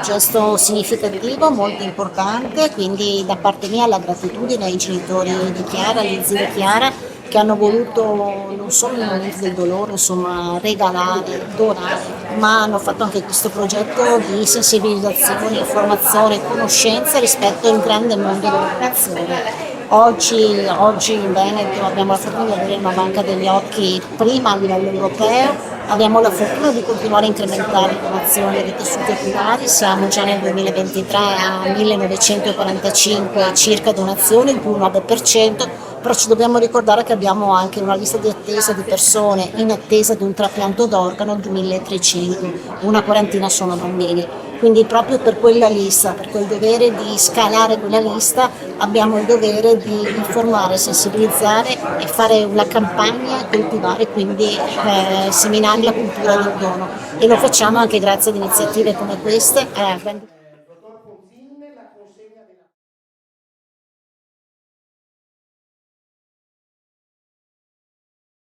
gesto significativo, molto importante, quindi da parte mia la gratitudine ai genitori di Chiara, alle zie di Chiara, che hanno voluto non solo nel momento del dolore, insomma, regalare, donare, ma hanno fatto anche questo progetto di sensibilizzazione, informazione, conoscenza rispetto al grande mondo dell'educazione. Oggi in Veneto abbiamo la fortuna di avere una banca degli occhi prima a livello europeo, abbiamo la fortuna di continuare a incrementare le donazioni dei tessuti oculari, siamo già nel 2023 a 1945 circa donazioni, il più 9%, però ci dobbiamo ricordare che abbiamo anche una lista di attesa di persone in attesa di un trapianto d'organo di 1300, una quarantina sono bambini. Quindi proprio per quella lista, per quel dovere di scalare quella lista, abbiamo il dovere di informare, sensibilizzare e fare una campagna e coltivare quindi seminare la cultura del dono. E lo facciamo anche grazie ad iniziative come queste.